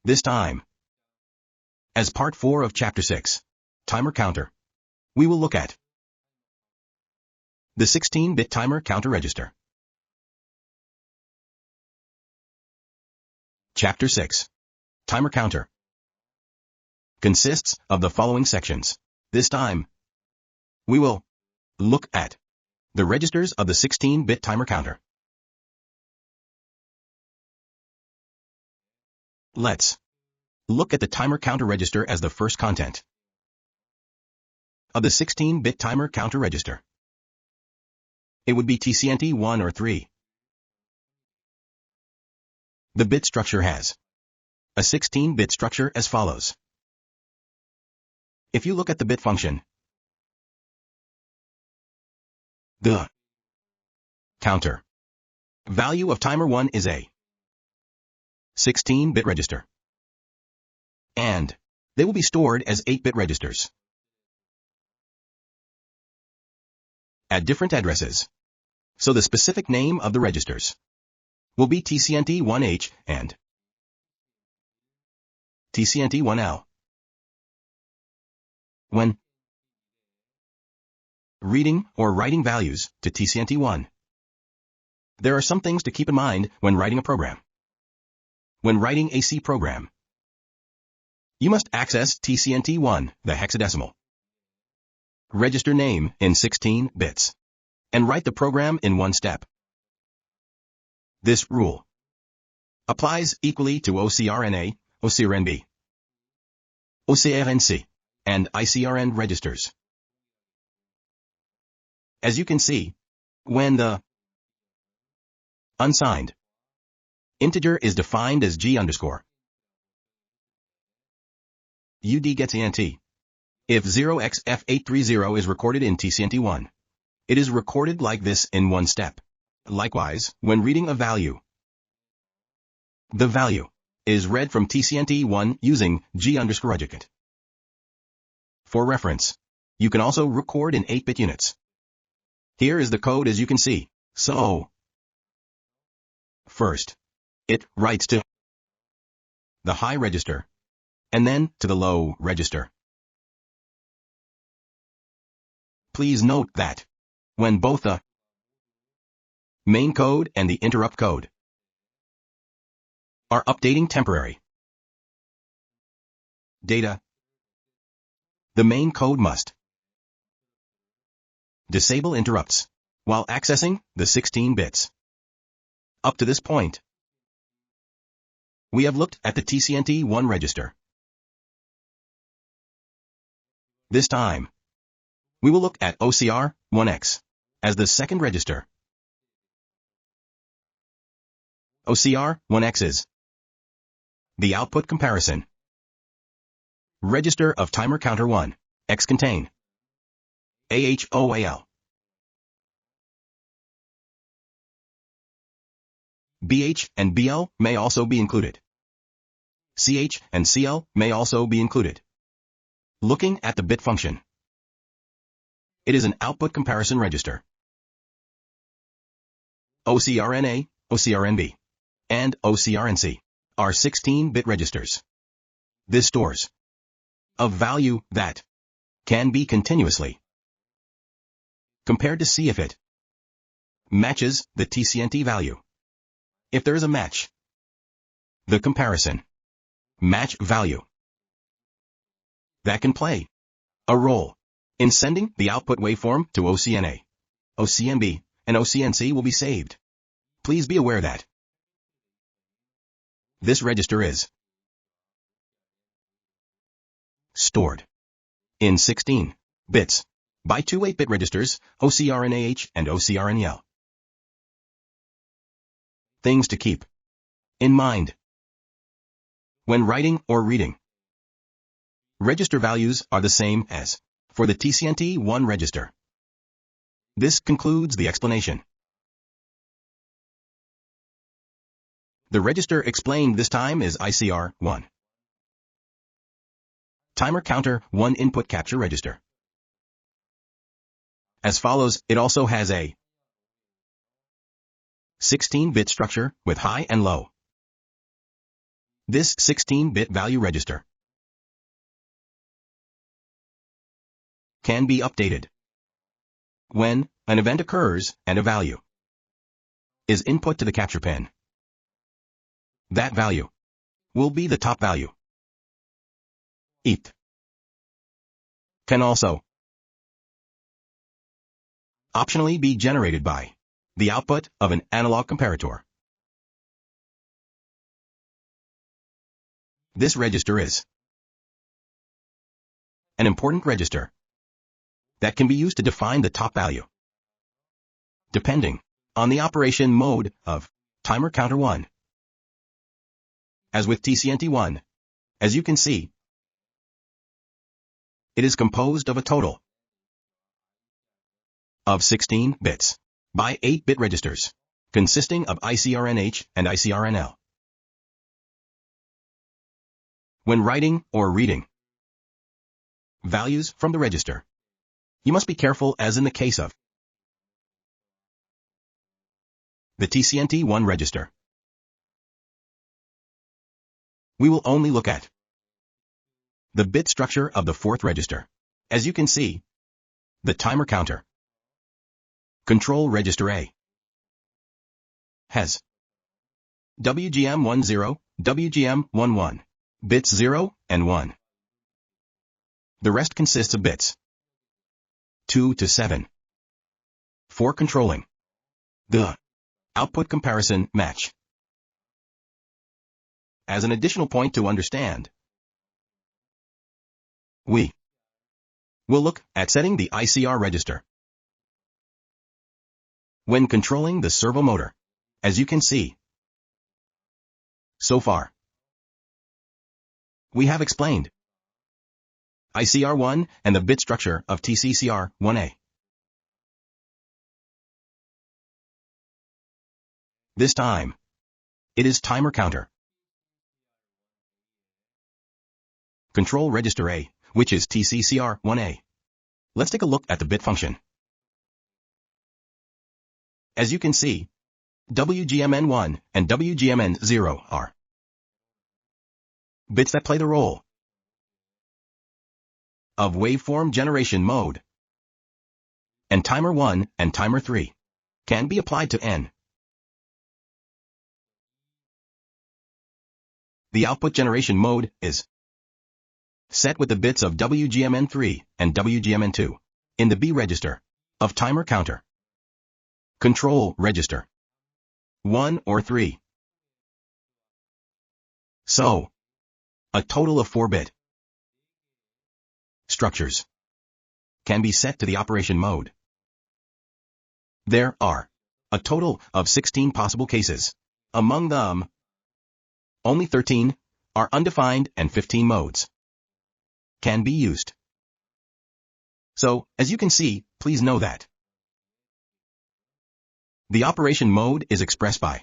This time, as part 4 of Chapter 6, Timer Counter, we will look at the 16-bit timer counter register. Chapter 6, Timer Counter, consists of the following sections. This time, we will look at the registers of the 16-bit timer counter. Let's look at the timer counter register as the first content of the 16-bit timer counter register. It would be TCNT 1 or 3. The bit structure has a 16-bit structure as follows. If you look at the bit function, the counter value of timer 1 is a 16-bit register, and they will be stored as 8-bit registers at different addresses. So the specific name of the registers will be TCNT 1H and TCNT 1L. When reading or writing values to TCNT 1, there are some things to keep in mind when writing a program. When writing a C program, you must access TCNT 1, the hexadecimal register name, in 16 bits, and write the program in one step. This rule applies equally to OCRNA, OCRNB, OCRNC, and ICRN registers. As you can see, when the unsigned integer is defined as G underscore UD gets ENT. If 0xF830 is recorded in TCNT1, it is recorded like this in one step. Likewise, when reading a value, the value is read from TCNT1 using G underscore adjuvant. For reference, you can also record in 8-bit units. Here is the code as you can see. So, first, it writes to the high register, and then to the low register. Please note that when both the main code and the interrupt code are updating temporary data, the main code must disable interrupts while accessing the 16 bits. Up to this point, we have looked at the TCNT1 register. This time, we will look at OCR1X as the second register. OCR1X is the output comparison register of timer counter 1. X contain AHOAL, BH and BL may also be included. CH and CL may also be included. Looking at the bit function, it is an output comparison register. OCRNA, OCRNB, and OCRNC are 16-bit registers. This stores a value that can be continuously compared to see if it matches the TCNT value. If there is a match, the comparison match value that can play a role in sending the output waveform to OCNA, OCNB, and OCNC will be saved. Please be aware that this register is stored in 16 bits by two 8-bit registers, OCRNAH and OCRNL. Things to keep in mind when writing or reading. Register values are the same as for the TCNT1 register. This concludes the explanation. The register explained this time is ICR1. Timer counter 1 input capture register. As follows, it also has a 16-bit structure with high and low This 16-bit value register can be updated when an event occurs and a value is input to the capture pin. That value will be the top value. It can also optionally be generated by the output of an analog comparator. This register is an important register that can be used to define the top value, depending on the operation mode of timer counter 1. As with TCNT1, as you can see, it is composed of a total of 16 bits by 8-bit registers, consisting of ICRNH and ICRNL. When writing or reading values from the register, you must be careful, as in the case of the TCNT1 register. We will only look at the bit structure of the 4th register. As you can see, the timer counter control register A has WGM10, WGM11, bits 0 and 1. The rest consists of bits 2 to 7 for controlling the output comparison match. As an additional point to understand, we will look at setting the ICR register when controlling the servo motor. As you can see, so far, we have explained ICR1 and the bit structure of TCCR1A. This time, it is timer counter control register A, which is TCCR1A. Let's take a look at the bit function. As you can see, WGMN1 and WGMN0 are bits that play the role of waveform generation mode, and timer 1 and timer 3 can be applied to N. The output generation mode is set with the bits of WGMN3 and WGMN2 in the B register of timer counter control register 1 or 3. So, a total of 4-bit structures can be set to the operation mode. There are a total of 16 possible cases. Among them, only 13 are undefined and 15 modes can be used. So, as you can see, please know that the operation mode is expressed by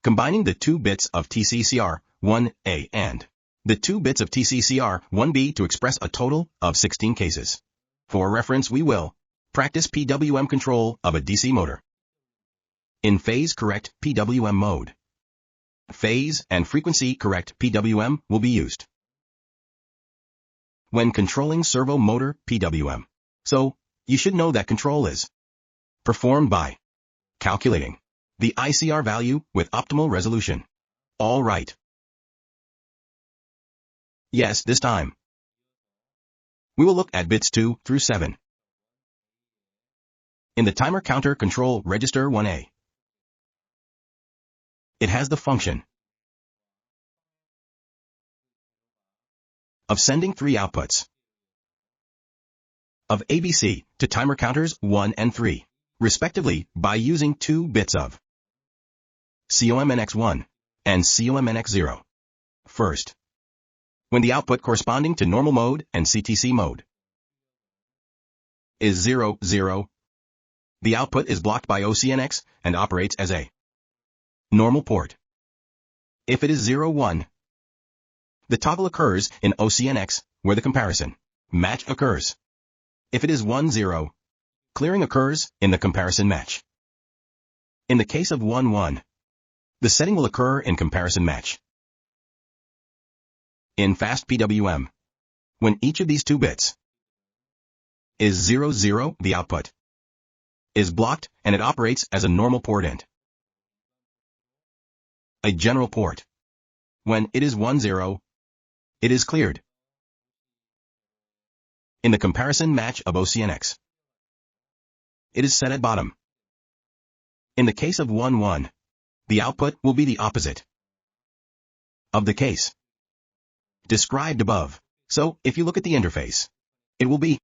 combining the 2 bits of TCCR1A and the 2 bits of TCCR1B to express a total of 16 cases. For reference, we will practice PWM control of a DC motor in phase-correct PWM mode. Phase and frequency-correct PWM will be used when controlling servo motor PWM. So, you should know that control is performed by calculating the ICR value with optimal resolution. All right. Yes, this time we will look at bits 2 through 7 in the timer counter control register 1A. It has the function of sending 3 outputs of ABC to timer counters 1 and 3, respectively, by using 2 bits of COMNX1 and COMNX0. First, when the output corresponding to normal mode and CTC mode is 0, 0, the output is blocked by OCNX and operates as a normal port. If it is 0, 1, the toggle occurs in OCNX, where the comparison match occurs. If it is 1, 0, clearing occurs in the comparison match. In the case of 1, 1, the setting will occur in comparison match. In fast PWM, when each of these two bits is 00, the output is blocked and it operates as a normal port int. A general port. When it is 10, it is cleared. In the comparison match of OCNX, it is set at bottom. In the case of 11, the output will be the opposite of the case described above. So, if you look at the interface, it will be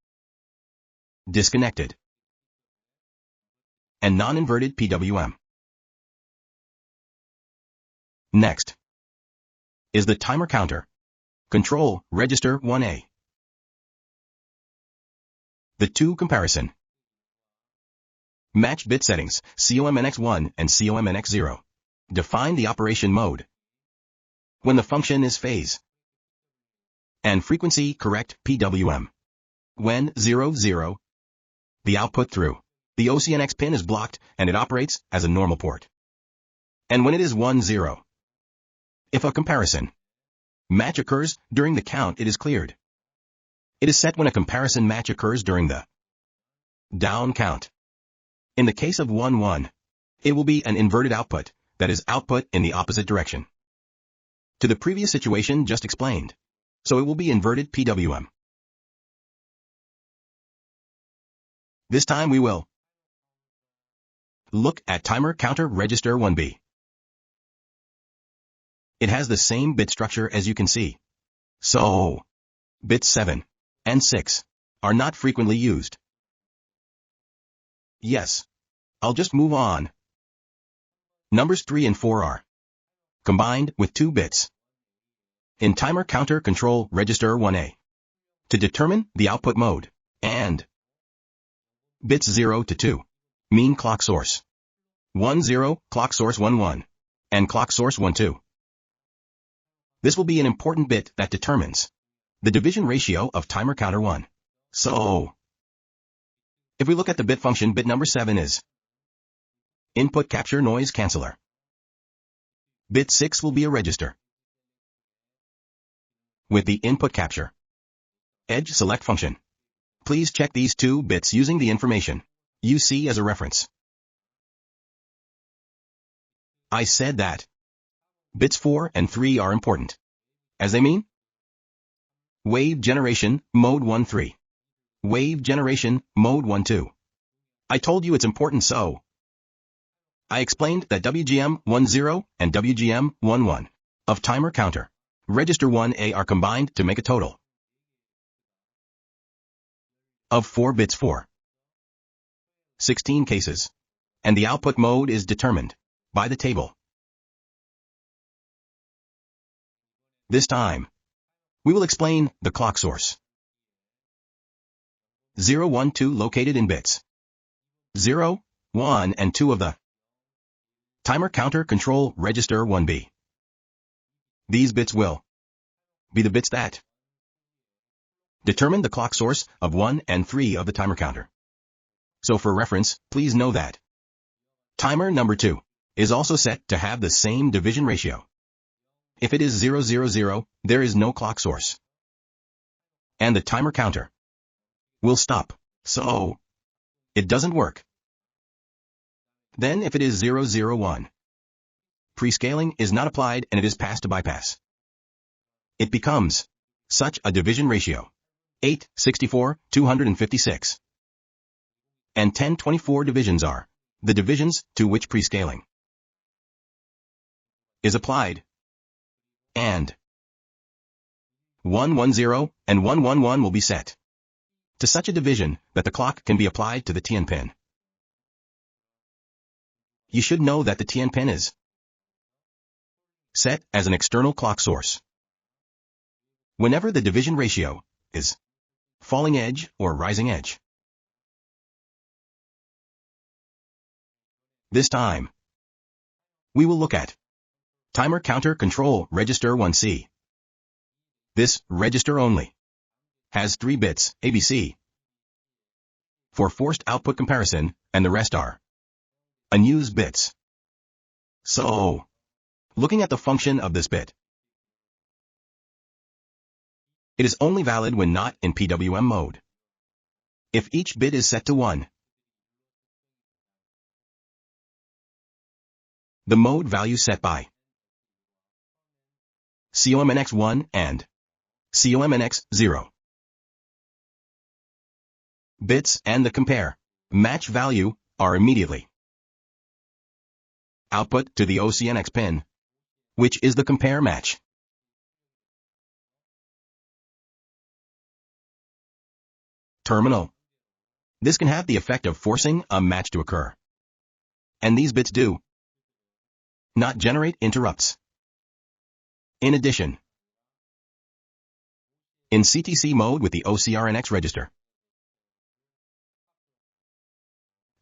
disconnected and non-inverted PWM. Next is the timer counter control register 1A. The two comparison match bit settings, COMNX1 and COMNX0, define the operation mode when the function is phase and frequency correct PWM. When 00, the output through the OCNX pin is blocked and it operates as a normal port. And when it is 10, if a comparison match occurs during the count, it is cleared. It is set when a comparison match occurs during the down count. In the case of 11, it will be an inverted output, that is output in the opposite direction to the previous situation just explained. So it will be inverted PWM. This time we will look at timer counter register 1B. It has the same bit structure as you can see. So, bits 7 and 6 are not frequently used. Yes, I'll just move on. Numbers 3 and 4 are combined with 2 bits in timer counter control register 1A to determine the output mode, and bits 0 to 2 mean clock source 10, clock source 11, and clock source 12. This will be an important bit that determines the division ratio of timer counter 1. So, if we look at the bit function, bit number 7 is input capture noise canceller. Bit 6 will be a register with the input capture edge select function. Please check these 2 bits using the information you see as a reference. I said that bits 4 and 3 are important, as they mean wave generation mode 13, wave generation mode 12. I told you it's important, so I explained that WGM 10 and WGM 11 of timer counter register 1A are combined to make a total of 4 bits for 16 cases, and the output mode is determined by the table. This time, we will explain the clock source 0, 1, 2 located in bits 0, 1, and 2 of the timer counter control register 1B. These bits will be the bits that determine the clock source of 1 and 3 of the timer counter. So for reference, please know that timer number 2 is also set to have the same division ratio. If it is 000, there is no clock source, and the timer counter will stop, so it doesn't work. Then if it is 001, prescaling is not applied and it is passed to bypass. It becomes such a division ratio 8, 64, 256. And 10, 24 divisions are the divisions to which prescaling is applied. And 110 and 111 will be set to such a division that the clock can be applied to the TN pin. You should know that the TN pin is set as an external clock source whenever the division ratio is falling edge or rising edge. This time, we will look at timer counter control register 1C. This register only has 3 bits, ABC, for forced output comparison, and the rest are unused bits. So, looking at the function of this bit, It is only valid when not in PWM mode. If each bit is set to 1, the mode value set by COMNX1 and COMNX0 bits and the compare match value are immediately output to the OCNX pin, which is the compare match. Terminal. This can have the effect of forcing a match to occur. And these bits do not generate interrupts. In addition, in CTC mode with the OCRNX register,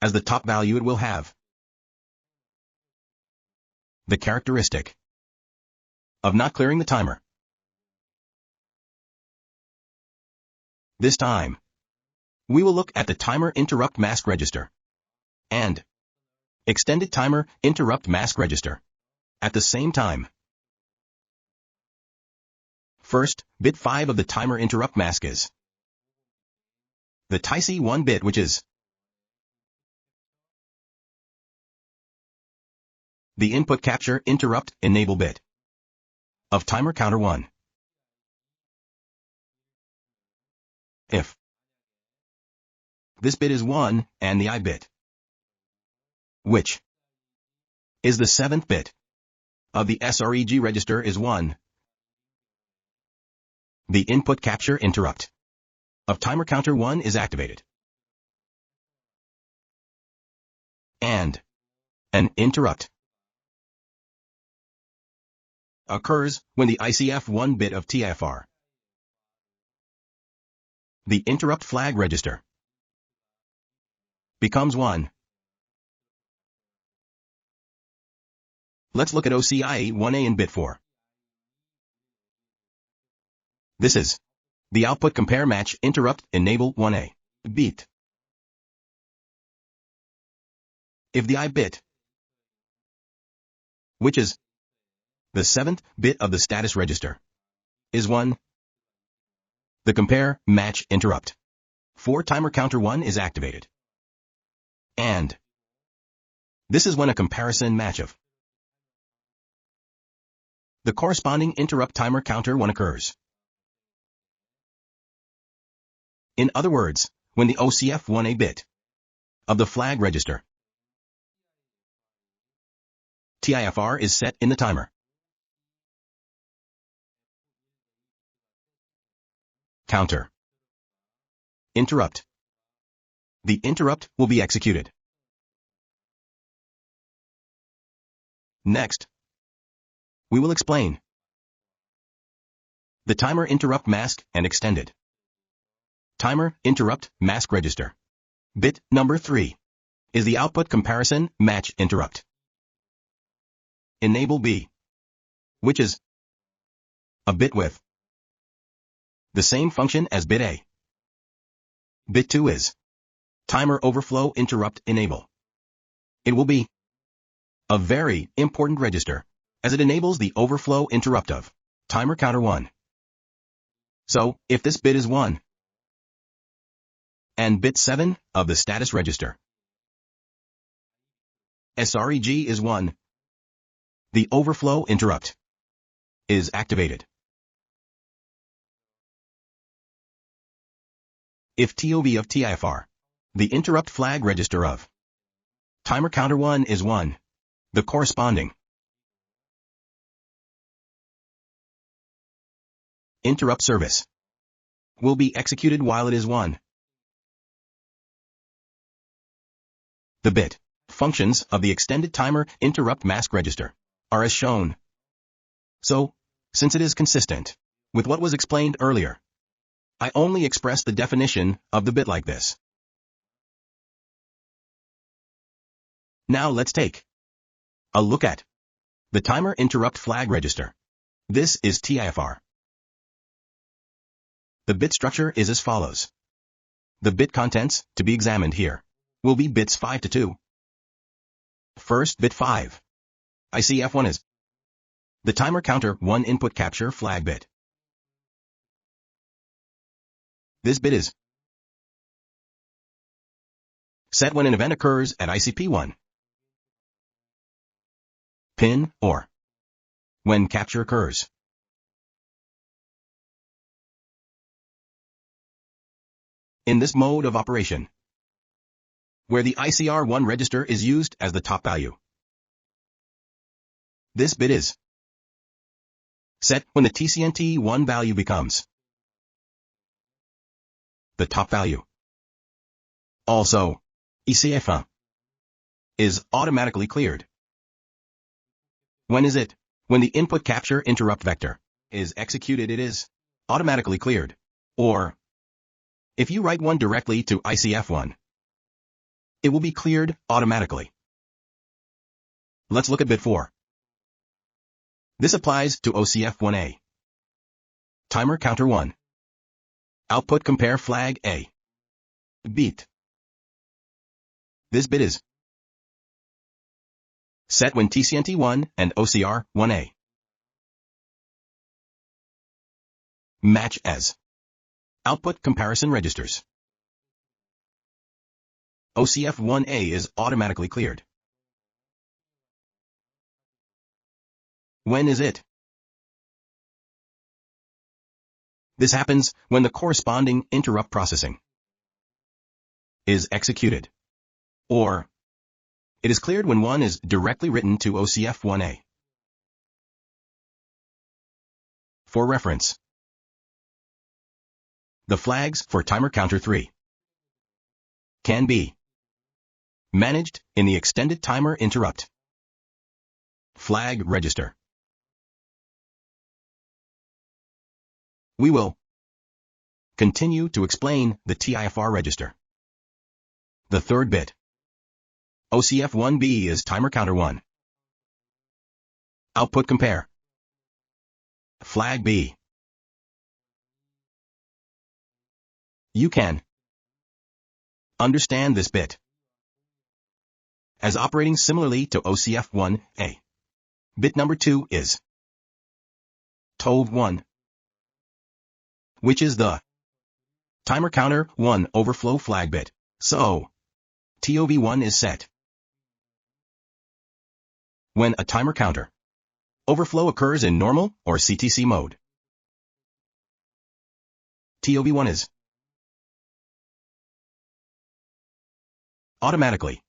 as the top value it will have the characteristic of not clearing the timer. This time, we will look at the timer interrupt mask register and extended timer interrupt mask register at the same time. First, bit 5 of the timer interrupt mask is the TIC1 bit, which is the input capture interrupt enable bit of timer counter 1. If this bit is 1 and the I bit, which is the 7th bit of the SREG register, is 1, the input capture interrupt of timer counter 1 is activated. And an interrupt occurs when the ICF1 bit of TIFR, the interrupt flag register, becomes 1. Let's look at OCIE1A in bit 4. This is the output compare match interrupt enable 1A bit. If the I bit, which is the 7th bit of the status register, is 1, the compare match interrupt for timer counter 1 is activated. And this is when a comparison match of the corresponding interrupt timer counter 1 occurs. In other words, when the OCF1A bit of the flag register TIFR is set in the timer counter interrupt, the interrupt will be executed. Next, we will explain the timer interrupt mask and extended timer interrupt mask register. Bit number 3 is the output comparison match interrupt enable B, which is a bit with the same function as bit A. Bit 2 is timer overflow interrupt enable. It will be a very important register as it enables the overflow interrupt of timer counter 1. So, if this bit is 1 and bit 7 of the status register SREG is 1, the overflow interrupt is activated. If TOV of TIFR, the interrupt flag register of timer counter 1 is 1, the corresponding interrupt service will be executed while it is 1. The bit functions of the extended timer interrupt mask register are as shown. So, since it is consistent with what was explained earlier, I only express the definition of the bit like this. Now let's take a look at the timer interrupt flag register. This is TIFR. The bit structure is as follows. The bit contents to be examined here will be bits 5 to 2. First, bit 5. ICF1 is the timer counter 1 input capture flag bit. This bit is set when an event occurs at ICP1 pin or when capture occurs. In this mode of operation, where the ICR1 register is used as the top value, this bit is set when the TCNT1 value becomes the top value. Also, ECF1 is automatically cleared. When is it? When the input capture interrupt vector is executed, it is automatically cleared. Or, if you write one directly to ICF1, it will be cleared automatically. Let's look at bit 4. This applies to OCF1A. Timer counter 1. Output compare flag A. Beat. This bit is set when TCNT1 and OCR1A match as output comparison registers. OCF1A is automatically cleared. When is it? This happens when the corresponding interrupt processing is executed, or it is cleared when one is directly written to OCF1A. For reference, the flags for timer counter 3 can be managed in the extended timer interrupt flag register. We will continue to explain the TIFR register. The third bit, OCF1B, is timer counter 1. Output compare flag B. You can understand this bit as operating similarly to OCF1A. Bit number 2 is TOV1, which is the timer counter 1 overflow flag bit. So, TOV1 is set when a timer counter overflow occurs in normal or CTC mode. TOV1 is automatically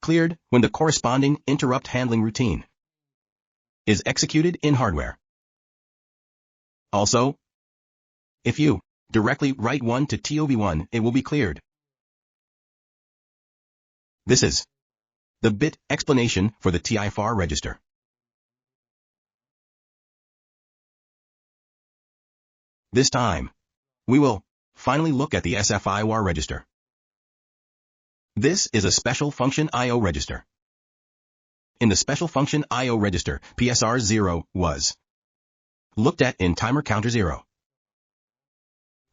cleared when the corresponding interrupt handling routine is executed in hardware. Also, if you directly write one to TOV1, it will be cleared. This is the bit explanation for the TIFR register. This time, we will finally look at the SFIOR register. This is a special function I/O register. In the special function I/O register, PSR0 was looked at in timer counter 0.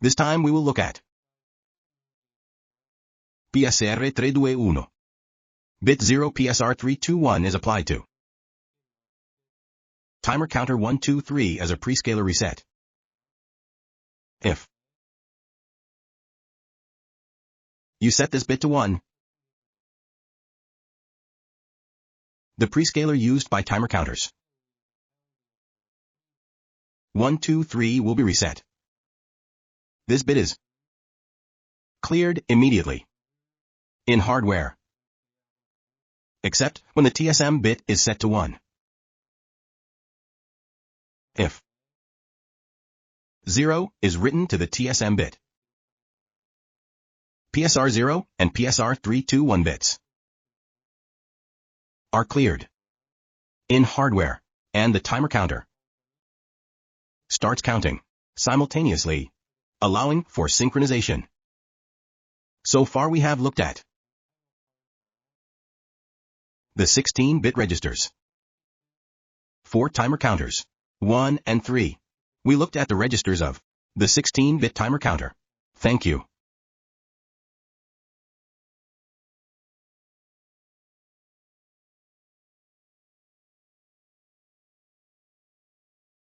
This time we will look at PSR 321. Bit 0 PSR 321 is applied to timer counter 123 as a prescaler reset. If you set this bit to 1, the prescaler used by timer counters 1, 2, 3 will be reset. This bit is cleared immediately in hardware, except when the TSM bit is set to 1. If 0 is written to the TSM bit, PSR0 and PSR 321 bits are cleared in hardware, and the timer counter starts counting simultaneously, allowing for synchronization. So far we have looked at the 16-bit registers, 4 timer counters, 1 and 3. We looked at the registers of the 16-bit timer counter. Thank you.